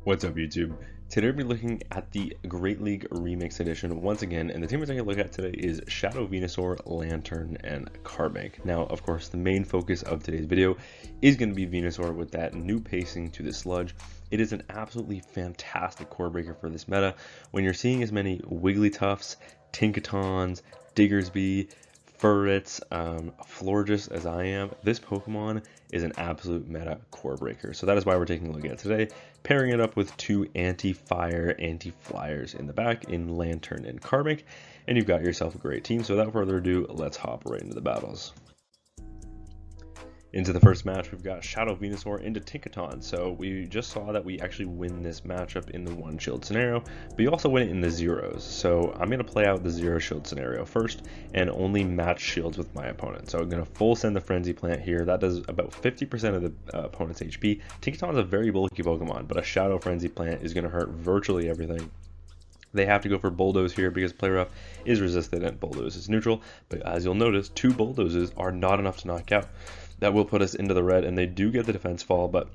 What's up, YouTube? Today we'll be looking at the Great League Remix Edition once again, and the team we're going to look at today is Shadow Venusaur, Lantern, and Carbank. Now, of course, the main focus of today's video is going to be Venusaur with that new pacing to the Sludge. It is an absolutely fantastic core breaker for this meta. When you're seeing as many Wigglytuffs, Tinkatons, Diggersby, Furrets, Florges as I am, this Pokemon is an absolute meta core breaker. So that is why we're taking a look at it today, pairing it up with two anti-fire, anti-flyers in the back in Lantern and Carbank, and you've got yourself a great team. So without further ado, let's hop right into the battles. Into the first match, we've got Shadow Venusaur into Tinkaton. So we just saw that we actually win this matchup in the one shield scenario, but you also win it in the zeros. So I'm going to play out the zero shield scenario first and only match shields with my opponent. So I'm going to full send the Frenzy Plant here. That does about 50% of the opponent's HP. Tinkaton is a very bulky Pokemon, but a Shadow Frenzy Plant is going to hurt virtually everything. They have to go for Bulldoze here because Play Rough is resisted and Bulldoze is neutral, but as you'll notice, two Bulldozes are not enough to knock out. That will put us into the red, and they do get the defense fall, but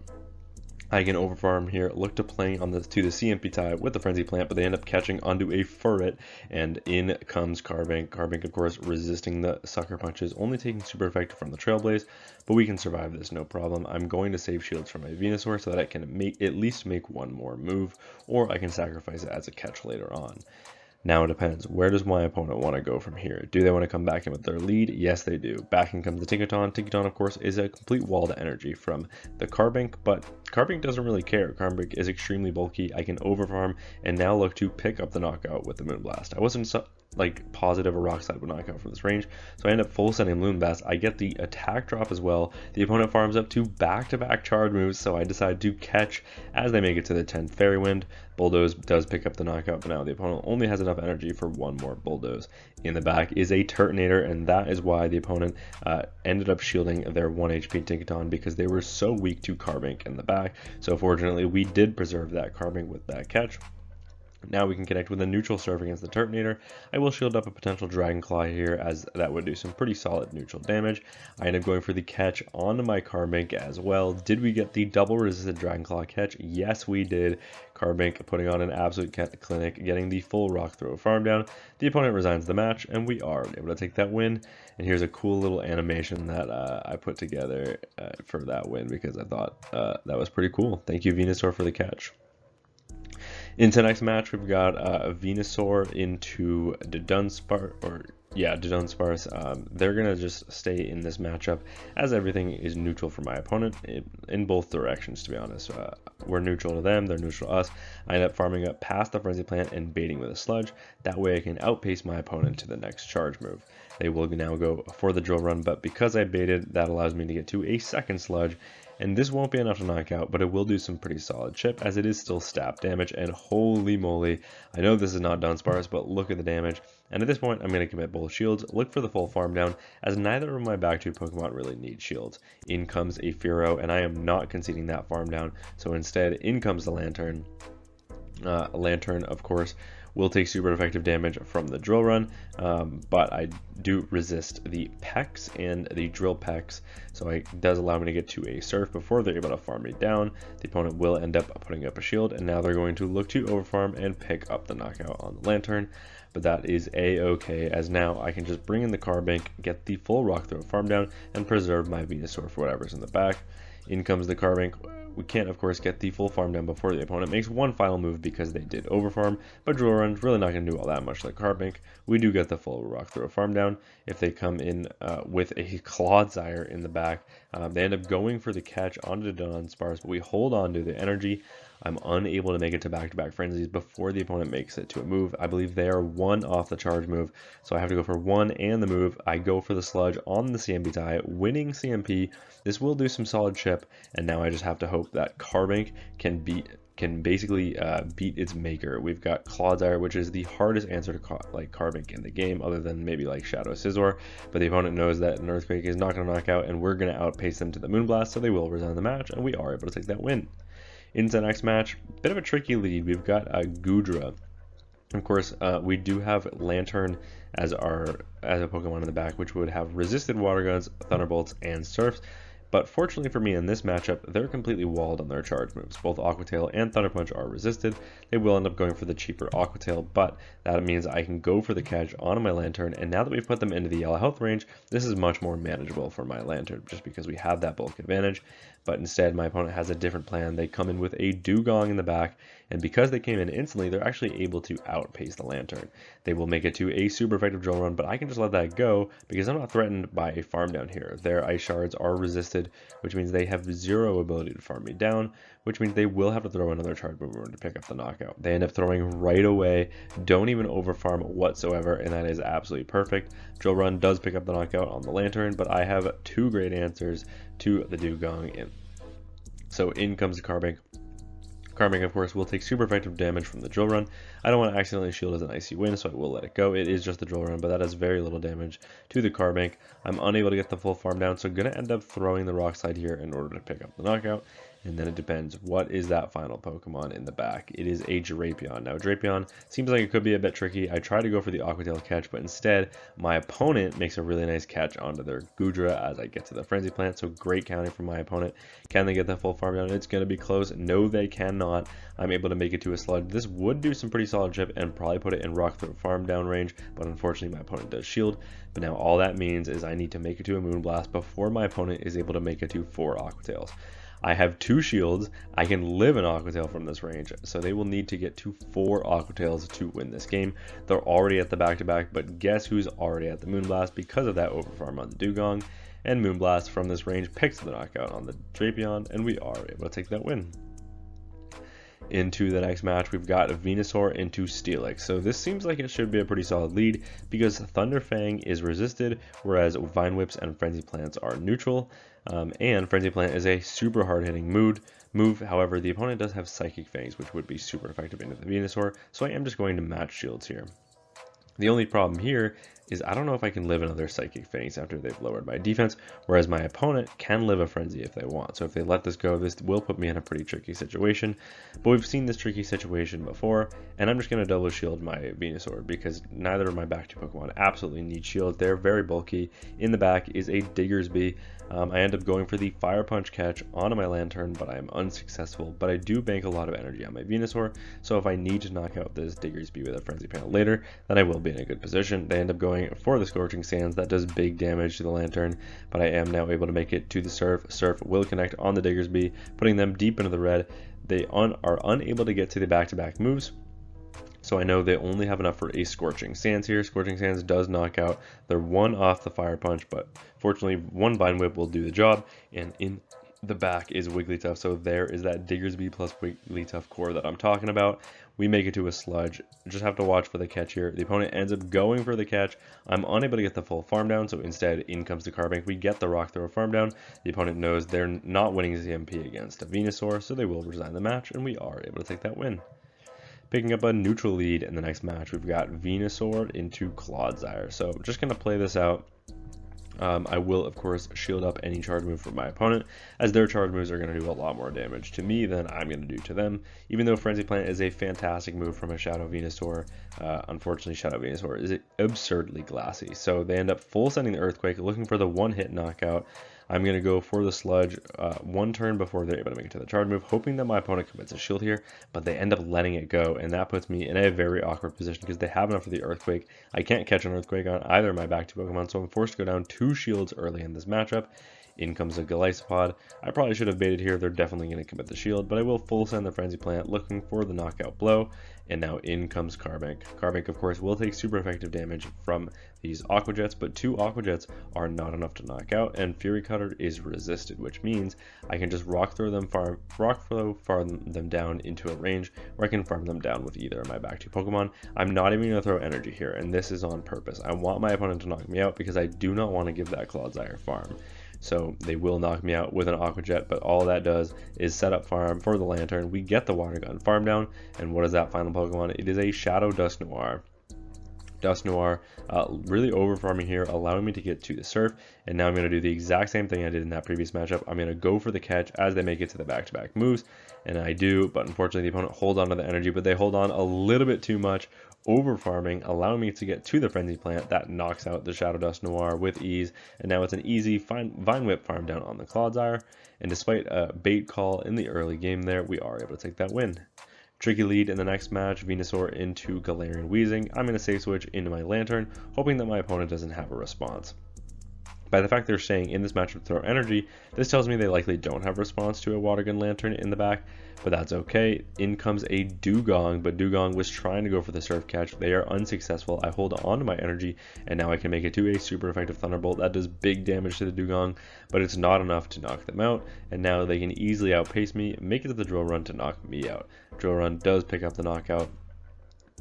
I can overfarm here, look to playing on to the CMP tie with the Frenzy Plant, but they end up catching onto a Furret, and in comes Carbank. Carbank, of course, resisting the Sucker Punches, only taking super effective from the Trailblaze, but we can survive this, no problem. I'm going to save shields from my Venusaur so that I can at least make one more move, or I can sacrifice it as a catch later on. Now it depends. Where does my opponent want to go from here? Do they want to come back in with their lead? Yes, they do. Back in comes the Tinkaton. Tinkaton, of course, is a complete wall to energy from the Carbank, but Carbank doesn't really care. Carbank is extremely bulky. I can overfarm and now look to pick up the knockout with the Moonblast. I wasn't positive a Rock Slide would knock out from this range, so I end up full sending Moonblast. I get the attack drop as well. The opponent farms up to back-to-back charge moves, so I decide to catch as they make it to the 10th Fairy Wind. Bulldoze does pick up the knockout, but now the opponent only has enough energy for one more Bulldoze. In the back is a Turtonator, and that is why the opponent ended up shielding their 1 HP Tinkaton, because they were so weak to Carbank in the back. So fortunately, we did preserve that Carbank with that catch. Now we can connect with a neutral serve against the Turtonator. I will shield up a potential Dragon Claw here, as that would do some pretty solid neutral damage. I end up going for the catch onto my Carbank as well. Did we get the double resisted Dragon Claw catch? Yes, we did. Carbank putting on an absolute clinic, getting the full Rock Throw farm down. The opponent resigns the match, and we are able to take that win. And here's a cool little animation that I put together for that win, because I thought that was pretty cool. Thank you, Venusaur, for the catch. Into the next match, we've got Venusaur into Dunsparce, they're going to just stay in this matchup, as everything is neutral for my opponent in both directions, to be honest. We're neutral to them, they're neutral to us. I end up farming up past the Frenzy Plant and baiting with a Sludge. That way I can outpace my opponent to the next charge move. They will now go for the Drill Run, but because I baited, that allows me to get to a second Sludge. And this won't be enough to knock out, but it will do some pretty solid chip, as it is still stab damage, and holy moly, I know this is not Dunsparce, but look at the damage. And at this point, I'm going to commit both shields, look for the full farm down, as neither of my back two Pokemon really need shields. In comes a Furret, and I am not conceding that farm down, so instead, in comes the Lantern. Lantern, of course, will take super effective damage from the Drill Run, but I do resist the Pecs and the Drill Pecs, so it does allow me to get to a Surf before they're able to farm me down. The opponent will end up putting up a shield, and now they're going to look to overfarm and pick up the knockout on the Lantern, but that is a-okay, as now I can just bring in the Carbank, get the full Rock Throw farm down, and preserve my Venusaur for whatever's in the back. In comes the Carbank. We can't, of course, get the full farm down before the opponent makes one final move because they did overfarm, but Drill Run's really not going to do all that much like Carbank. We do get the full Rock Throw farm down. If they come in with a Clodsire in the back, they end up going for the catch onto the Dunsparce, but we hold on to the energy. I'm unable to make it to back-to-back frenzies before the opponent makes it to a move. I believe they are one off the charge move, so I have to go for one and the move. I go for the Sludge on the CMP tie, winning CMP. This will do some solid chip, and now I just have to hope that Carbank can basically beat its maker. We've got Clodsire, which is the hardest answer to Carbank in the game, other than maybe like Shadow Scizor, but the opponent knows that an Earthquake is not going to knock out, and we're going to outpace them to the Moonblast, so they will resign the match, and we are able to take that win. Into the next match, bit of a tricky lead. We've got Goodra. Of course, we do have Lantern as a Pokemon in the back, which would have resisted Water Guns, Thunderbolts, and Surfs. But fortunately for me in this matchup, they're completely walled on their charge moves. Both Aqua Tail and Thunder Punch are resisted. They will end up going for the cheaper Aqua Tail, but that means I can go for the catch on my Lantern, and now that we've put them into the yellow health range, this is much more manageable for my Lantern, just because we have that bulk advantage. But instead, my opponent has a different plan. They come in with a Dewgong in the back, and because they came in instantly, they're actually able to outpace the Lantern. They will make it to a super effective drill run, but I can just let that go because I'm not threatened by a farm down here. Their Ice Shards are resisted, which means they have zero ability to farm me down, which means they will have to throw another charge move to pick up the knockout. They end up throwing right away, don't even overfarm whatsoever, and that is absolutely perfect. Drill Run does pick up the knockout on the Lantern, but I have two great answers to the Dewgong in. So in comes the Carbink. Carbink, of course, will take super effective damage from the Drill Run. I don't want to accidentally shield as an Icy Wind, so I will let it go. It is just the Drill Run, but that does very little damage to the Carbink. I'm unable to get the full farm down, so I'm going to end up throwing the Rock Slide here in order to pick up the knockout. And then it depends, what is that final Pokemon in the back? It is a Drapion. Now, Drapion seems like it could be a bit tricky. I try to go for the Aqua Tail catch, but instead, my opponent makes a really nice catch onto their Goodra as I get to the Frenzy Plant. So great counting from my opponent. Can they get that full farm down? It's going to be close. No, they cannot. I'm able to make it to a Sludge. This would do some pretty solid chip and probably put it in Rock Throw farm down range, but unfortunately my opponent does shield. But now all that means is I need to make it to a Moonblast before my opponent is able to make it to 4 Aqua Tails. I have 2 shields. I can live an Aqua Tail from this range, so they will need to get to 4 Aqua Tails to win this game. They're already at the back-to-back, but guess who's already at the Moonblast because of that overfarm on the Dewgong? And Moonblast from this range picks the knockout on the Drapion, and we are able to take that win. Into the next match, we've got VENUSAUR into Steelix. So this seems like it should be a pretty solid lead because Thunder Fang is resisted, whereas Vine Whips and Frenzy Plants are neutral. And Frenzy Plant is a super hard-hitting move. However, the opponent does have Psychic Fangs, which would be super effective into the VENUSAUR, so I am just going to match shields here. The only problem here is I don't know if I can live another Psychic Fangs after they've lowered my defense, whereas my opponent can live a Frenzy if they want. So if they let this go, this will put me in a pretty tricky situation. But we've seen this tricky situation before, and I'm just going to double shield my VENUSAUR because neither of my back 2 Pokemon absolutely need shield. They're very bulky. In the back is a Diggersby. I end up going for the Fire Punch catch onto my Lantern, but I am unsuccessful. But I do bank a lot of energy on my VENUSAUR, so if I need to knock out this Diggersby with a Frenzy Panel later, then I will be in a good position. They end up going for the Scorching Sands. That does big damage to the Lantern, but I am now able to make it to the Surf. Surf will connect on the Diggersby, putting them deep into the red. They are unable to get to the back-to-back moves, so I know they only have enough for a Scorching Sands here. Scorching Sands does knock out. They're 1 off the Fire Punch, but fortunately 1 Vine Whip will do the job, and in the back is Wigglytuff, so there is that Diggersby plus Wigglytuff core that I'm talking about. We make it to a Sludge. Just have to watch for the catch here. The opponent ends up going for the catch. I'm unable to get the full farm down, so instead in comes the Carbink. We get the Rock Throw farm down. The opponent knows they're not winning CMP against a VENUSAUR, so they will resign the match, and we are able to take that win. Picking up a neutral lead in the next match, we've got VENUSAUR into Clodsire. So I'm just going to play this out. I will, of course, shield up any charge move from my opponent, as their charge moves are going to do a lot more damage to me than I'm going to do to them. Even though Frenzy Plant is a fantastic move from a Shadow VENUSAUR, unfortunately Shadow VENUSAUR is absurdly glassy. So they end up full sending the Earthquake, looking for the one-hit knockout. I'm going to go for the Sludge 1 turn before they're able to make it to the charge move, hoping that my opponent commits a shield here, but they end up letting it go, and that puts me in a very awkward position because they have enough for the Earthquake. I can't catch an Earthquake on either of my back 2 Pokemon, so I'm forced to go down 2 shields early in this matchup. In comes a Golisopod. I probably should have baited here. They're definitely going to commit the shield, but I will full send the Frenzy Plant looking for the knockout blow. And now in comes Carbink. Carbink, of course, will take super effective damage from these Aqua Jets, but 2 Aqua Jets are not enough to knock out, and Fury Cutter is resisted, which means I can just Rock Throw farm them down into a range, or I can farm them down with either of my back 2 Pokemon. I'm not even going to throw energy here, and this is on purpose. I want my opponent to knock me out because I do not want to give that Clodsire farm. So they will knock me out with an Aqua Jet, but all that does is set up farm for the Lantern. We get the Water Gun farm down, and what is that final Pokemon? It is a Shadow Dusknoir. Dusknoir, really over farming here, allowing me to get to the Surf. And now I'm going to do the exact same thing I did in that previous matchup. I'm going to go for the catch as they make it to the back-to-back moves, and I do, but unfortunately the opponent holds on to the energy, but they hold on a little bit too much, over farming, allowing me to get to the Frenzy Plant. That knocks out the Shadow Dusknoir with ease, and now it's an easy Vine Whip farm down on the Clodsire. And despite a bait call in the early game there, we are able to take that win. Tricky lead in the next match, VENUSAUR into Galarian Wheezing. I'm going to safe switch into my Lantern, hoping that my opponent doesn't have a response. By the fact they're staying in this matchup to throw energy, this tells me they likely don't have a response to a Water Gun Lantern in the back, but that's okay. In comes a Dugong, but Dugong was trying to go for the Surf catch. They are unsuccessful. I hold on to my energy, and now I can make it to a super effective Thunderbolt. That does big damage to the Dugong, but it's not enough to knock them out, and now they can easily outpace me, make it to the Drill Run to knock me out. Drill Run does pick up the knockout,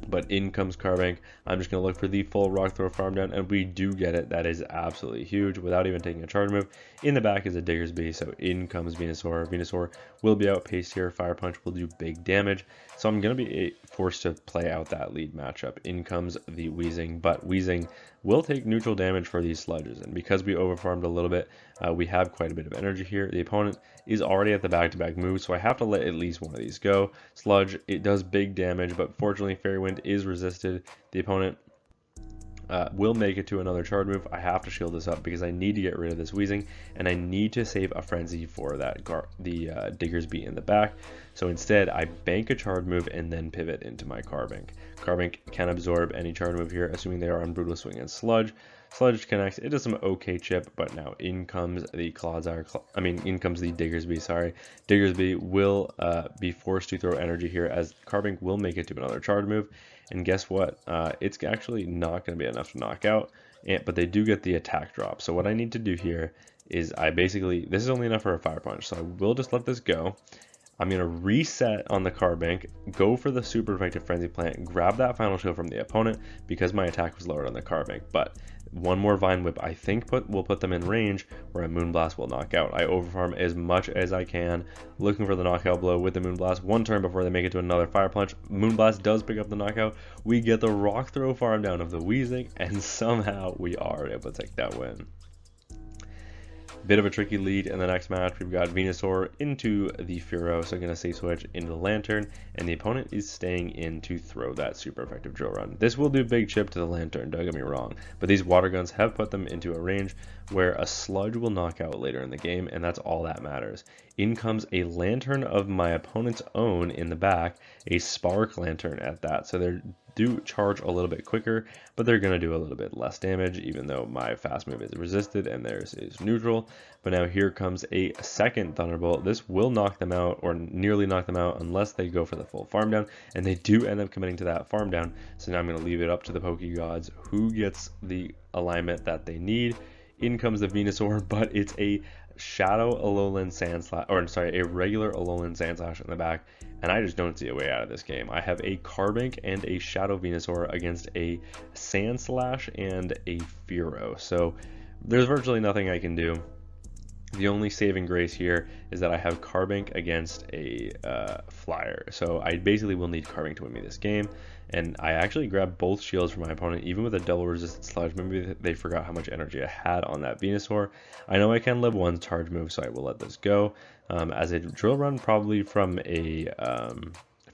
but in comes Carbank. I'm just going to look for the full Rock Throw farm down, and we do get it. That is absolutely huge without even taking a charge move. In the back is a Diggersby, so in comes VENUSAUR. VENUSAUR will be outpaced here. Fire Punch will do big damage, so I'm going to be forced to play out that lead matchup. In comes the Wheezing, but Wheezing will take neutral damage for these Sludges, and because we overfarmed a little bit, we have quite a bit of energy here. The opponent is already at the back-to-back move, so I have to let at least one of these go. Sludge, it does big damage, but fortunately Fairy Wind is resisted. The opponent will make it to another charge move. I have to shield this up because I need to get rid of this Wheezing, and I need to save a Frenzy for that Diggersby in the back. So instead, I bank a charge move and then pivot into my Carbank. Carbank can absorb any charge move here, assuming they are on Brutal Swing and Sludge. Sludge connects, it does some okay chip, but now in comes the in comes the Diggersby, sorry. Diggersby will be forced to throw energy here, as Carbank will make it to another charge move, and guess what? It's actually not going to be enough to knock out, but they do get the attack drop. So what I need to do here is this is only enough for a Fire Punch, so I will just let this go. I'm going to reset on the Carbank, go for the super effective Frenzy Plant, grab that final shield from the opponent because my attack was lowered on the Carbank, but one more Vine Whip I think will put them in range where a Moonblast will knock out. I overfarm as much as I can, looking for the knockout blow with the Moonblast. One turn before they make it to another Fire Punch, Moonblast does pick up the knockout. We get the Rock Throw farm down of the Wheezing, and somehow we are able to take that win. Bit of a tricky lead in the next match. We've got VENUSAUR into the Furret, so I'm going to safe switch into the Lantern, and the opponent is staying in to throw that super effective Drill Run. This will do big chip to the Lantern, don't get me wrong, but these Water Guns have put them into a range where a Sludge will knock out later in the game, and that's all that matters. In comes a Lantern of my opponent's own in the back, a Spark Lantern at that, so they're do charge a little bit quicker, but they're going to do a little bit less damage, even though my fast move is resisted and theirs is neutral. But now here comes a second Thunderbolt. This will knock them out, or nearly knock them out, unless they go for the full farm down, and they do end up committing to that farm down. So now I'm going to leave it up to the Pokegods who gets the alignment that they need. In comes the VENUSAUR, but it's a Shadow Alolan Sandslash, or sorry, a regular Alolan Sandslash in the back, and I just don't see a way out of this game. I have a Carbank and a Shadow VENUSAUR against a Sandslash and a Furret, so there's virtually nothing I can do. The only saving grace here is that I have Carbank against a Flyer, so I basically will need Carbank to win me this game. And I actually grabbed both shields from my opponent, even with a double resisted Sludge. Maybe they forgot how much energy I had on that VENUSAUR. I know I can live one charge move, so I will let this go. As a Drill Run, probably from a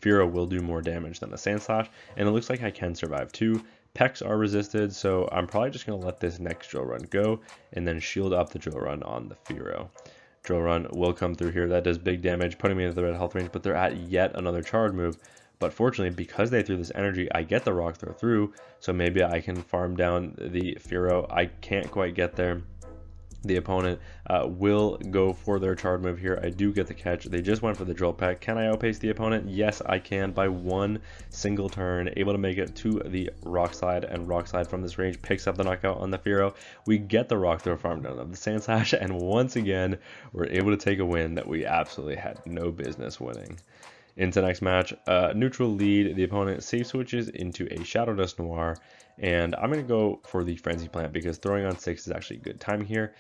Furret will do more damage than a Sandslash, and it looks like I can survive too. Pecks are resisted, so I'm probably just going to let this next Drill Run go, and then shield up the Drill Run on the Furret. Drill Run will come through here. That does big damage, putting me into the red health range, but they're at yet another charge move. But fortunately, because they threw this energy, I get the Rock Throw through, so maybe I can farm down the Furret. I can't quite get there. The opponent will go for their charge move here. I do get the catch. They just went for the Drill Peck. Can I outpace the opponent? Yes, I can by one single turn. Able to make it to the Rock Slide, and Rock Slide from this range picks up the knockout on the Furret. We get the Rock Throw farm down of the Sandslash, and once again, we're able to take a win that we absolutely had no business winning. Into the next match, neutral lead, the opponent safe switches into a Shadow Dusknoir, and I'm going to go for the Frenzy Plant because throwing on 6 is actually good timing here.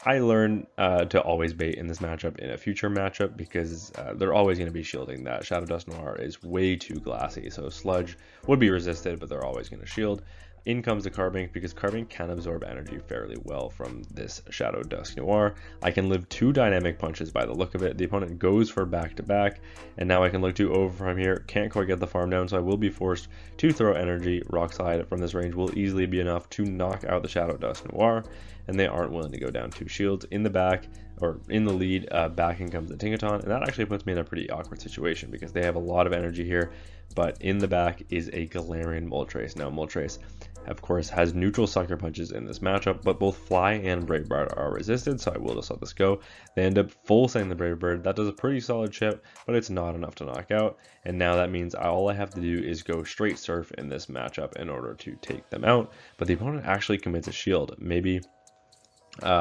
I learned to always bait in this matchup in a future matchup because they're always going to be shielding. That Shadow Dusknoir is way too glassy, so Sludge would be resisted, but they're always going to shield. In comes the Carbink, because Carbink can absorb energy fairly well from this Shadow Dusknoir. I can live 2 dynamic punches by the look of it. The opponent goes for back to back, and now I can look to over from here. Can't quite get the farm down, so I will be forced to throw energy. Rock Slide from this range will easily be enough to knock out the Shadow Dusknoir, and they aren't willing to go down 2 shields. In the back, or in the lead, backing comes the Tinkaton, and that actually puts me in a pretty awkward situation because they have a lot of energy here, but in the back is a Galarian Moltres. Now Moltres, of course, has neutral sucker punches in this matchup, but both Fly and Brave Bird are resisted, so I will just let this go. They end up full sending the Brave Bird. That does a pretty solid chip, but it's not enough to knock out, and now that means all I have to do is go straight Surf in this matchup in order to take them out. But the opponent actually commits a shield, maybe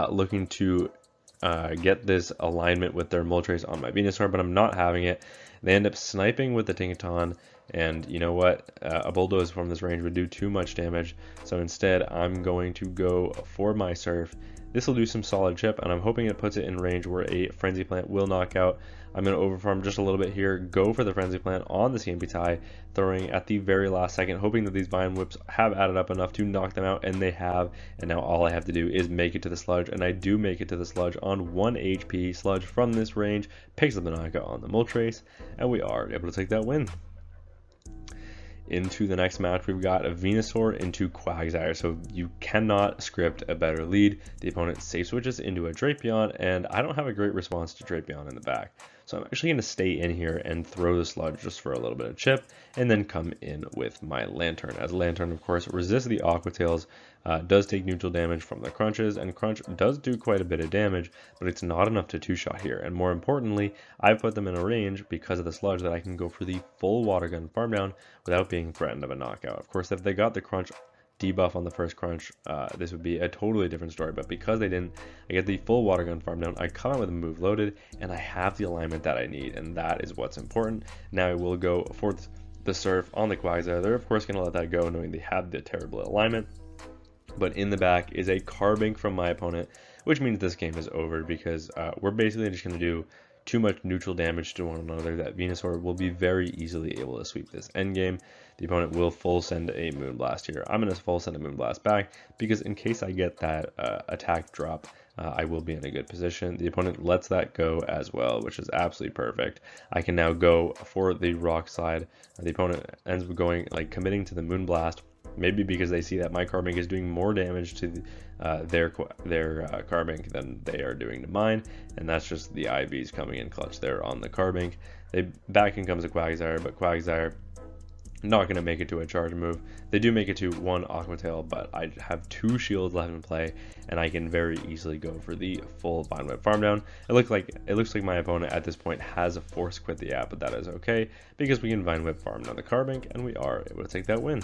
looking to get this alignment with their Moltres on my Venusaur, but I'm not having it. They end up sniping with the Tinkaton, and you know what? A Bulldoze from this range would do too much damage, so instead I'm going to go for my Surf. This will do some solid chip, and I'm hoping it puts it in range where a Frenzy Plant will knock out. I'm going to overfarm just a little bit here, go for the Frenzy Plant on the CMP tie, throwing at the very last second, hoping that these Vine Whips have added up enough to knock them out, and they have. And now all I have to do is make it to the Sludge, and I do make it to the Sludge on 1 HP. Sludge from this range picks up the knockout on the Moltres, and we are able to take that win. Into the next match, we've got a Venusaur into Quagsire, so you cannot script a better lead. The opponent safe switches into a Drapion, and I don't have a great response to Drapion in the back. So I'm actually going to stay in here and throw the Sludge just for a little bit of chip, and then come in with my Lantern. As Lantern, of course, resists the Aqua Tails, does take neutral damage from the Crunches, and Crunch does do quite a bit of damage, but it's not enough to 2-shot here. And more importantly, I've put them in a range because of the Sludge that I can go for the full Water Gun farm down without being threatened of a knockout. Of course, if they got the Crunch debuff on the first Crunch, this would be a totally different story, but because they didn't, I get the full Water Gun farm down, I come out with a move loaded, and I have the alignment that I need, and that is what's important. Now I will go for the Surf on the Quagsire. They're of course going to let that go, knowing they have the terrible alignment, but in the back is a Carbink from my opponent, which means this game is over, because we're basically just going to do too much neutral damage to one another that Venusaur will be very easily able to sweep this endgame. The opponent will full send a Moonblast here. I'm going to full send a Moonblast back, because in case I get that attack drop, I will be in a good position. The opponent lets that go as well, which is absolutely perfect. I can now go for the Rock Slide. The opponent ends up going, committing to the Moonblast, maybe because they see that my Carbink is doing more damage to their Carbink than they are doing to mine, and that's just the IVs coming in clutch there on the Carbink. Back in comes a Quagsire, but Quagsire not going to make it to a charge move. They do make it to 1 Aqua Tail, but I have 2 shields left in play, and I can very easily go for the full Vine Whip farm down. It looks like my opponent at this point has a force quit the app, but that is okay, because we can Vine Whip farm down the Carbink, and we are able to take that win.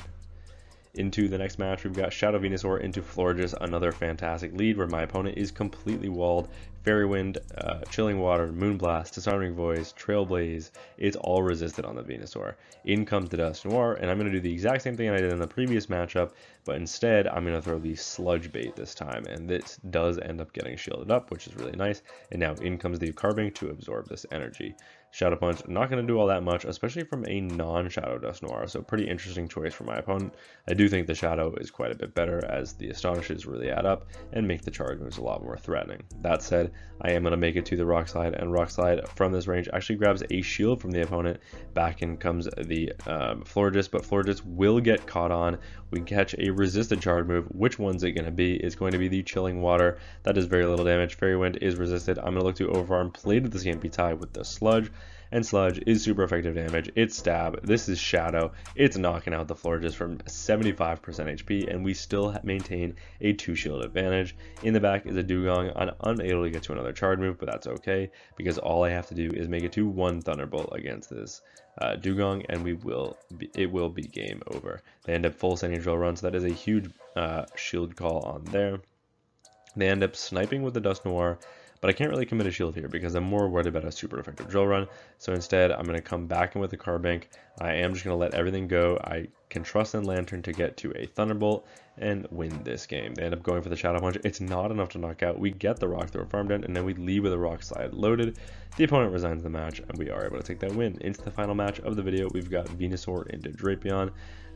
Into the next match, we've got Shadow Venusaur into Florges, another fantastic lead where my opponent is completely walled. Fairy Wind, Chilling Water, Moonblast, Disarming Voice, Trailblaze, it's all resisted on the Venusaur. In comes the Dusknoir, and I'm going to do the exact same thing I did in the previous matchup, but instead I'm going to throw the Sludge Bait this time, and this does end up getting shielded up, which is really nice. And now in comes the Carbink to absorb this energy. Shadow Punch, not going to do all that much, especially from a non-Shadow Dusknoir, so pretty interesting choice for my opponent. I do think the Shadow is quite a bit better, as the Astonishes really add up and make the charge moves a lot more threatening. That said, I am going to make it to the Rock Slide, and Rock Slide from this range actually grabs a shield from the opponent. Back in comes the Florges, but Florges will get caught on. We catch a resisted charge move. Which one's it going to be? It's going to be the Chilling Water. That does very little damage. Fairy Wind is resisted. I'm going to look to overarm play to the CMP tie with the Sludge, and Sludge is super effective damage. It's stab. This is Shadow. It's knocking out the Florges from 75% HP, and we still maintain a 2-shield advantage. In the back is a Dugong. I'm unable to get to another charge move, but that's okay, because all I have to do is make it to 1 Thunderbolt against this Dugong, and it will be game over. They end up full sending drill run, so that is a huge shield call on there. They end up sniping with the Dusknoir, but I can't really commit a shield here because I'm more worried about a super effective drill run. So instead, I'm going to come back in with the Carbink. I am just going to let everything go. I can trust in Lantern to get to a Thunderbolt and win this game. They end up going for the Shadow Punch. It's not enough to knock out. We get the Rock Throw farm down, and then we leave with a Rock Slide loaded. The opponent resigns the match, and we are able to take that win. Into the final match of the video, we've got Venusaur into Drapion.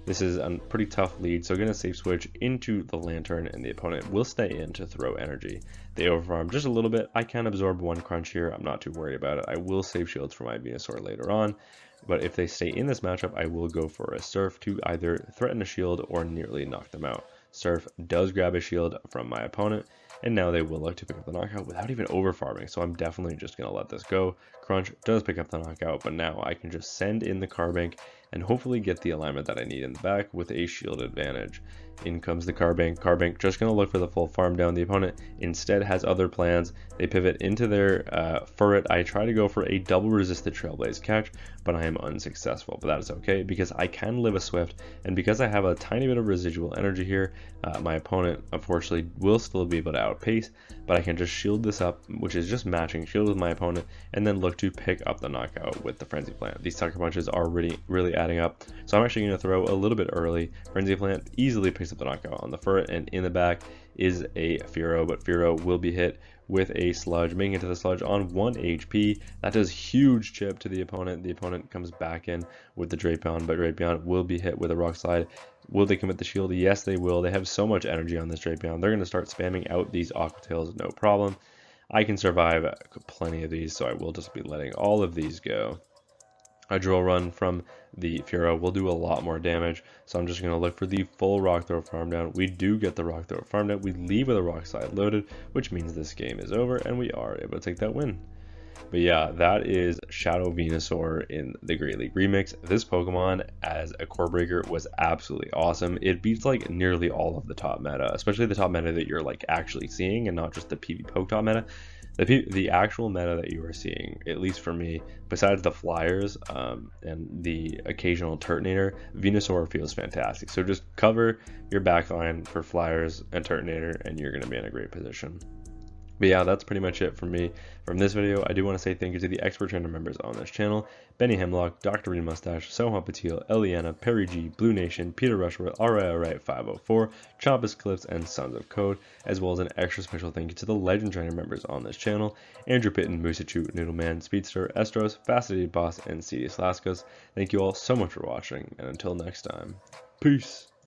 This is a pretty tough lead, so gonna safe switch into the Lantern, and the opponent will stay in to throw energy. They overfarm just a little bit. I can absorb 1 crunch here. I'm not too worried about it. I will save shields for my Venusaur later on, but if they stay in this matchup, I will go for a Surf to either threaten a shield or nearly knock them out. Surf does grab a shield from my opponent, and now they will look to pick up the knockout without even overfarming, so I'm definitely just going to let this go. Crunch does pick up the knockout, but now I can just send in the Carbank and hopefully get the alignment that I need in the back with a shield advantage. In comes the Carbank. Carbank just going to look for the full farm down. The opponent instead has other plans. They pivot into their Furret. I try to go for a double resisted Trailblaze catch, but I am unsuccessful. But that is okay because I can live a Swift, and because I have a tiny bit of residual energy here, my opponent unfortunately will still be able to outpace, but I can just shield this up, which is just matching shield with my opponent, and then look to pick up the knockout with the Frenzy Plant. These Sucker Punches are really adding up, so I'm actually going to throw a little bit early. Frenzy Plant easily picks up the knockout on the Furret, and in the back is a Fearow, but Fearow will be hit with a Sludge, making it to the Sludge on 1 HP. That does huge chip to the opponent. The opponent comes back in with the Drapion, but Drapion will be hit with a Rock Slide. Will they commit the shield? Yes, they will. They have so much energy on this Drapion. They're going to start spamming out these Aqua Tails, no problem. I can survive plenty of these, so I will just be letting all of these go. A Drill Run from the Fearow will do a lot more damage, so I'm just going to look for the full Rock Throw farm down. We do get the Rock Throw farm down. We leave with a Rock Slide loaded, which means this game is over and we are able to take that win. But yeah, that is Shadow Venusaur in the Great League Remix. This Pokemon as a core breaker was absolutely awesome. It beats like nearly all of the top meta, especially the top meta that you're like actually seeing and not just the PvP Poke top meta. The actual meta that you are seeing, at least for me, besides the Flyers and the occasional Turtonator, Venusaur feels fantastic. So just cover your backline for Flyers and Turtonator and you're going to be in a great position. But yeah, that's pretty much it from me from this video. I do want to say thank you to the expert trainer members on this channel: Benny Hemlock, Dr. Reed Mustache, Soha Patil, Eliana, Perry G, Blue Nation, Peter Rushworth, Alright 504, Chompus Clips, and Sons of Code, as well as an extra special thank you to the legend trainer members on this channel: Andrew Pitten, Musachu, Noodleman, Speedster, Estros, Faceted Boss, and CD Slaskos. Thank you all so much for watching, and until next time, peace!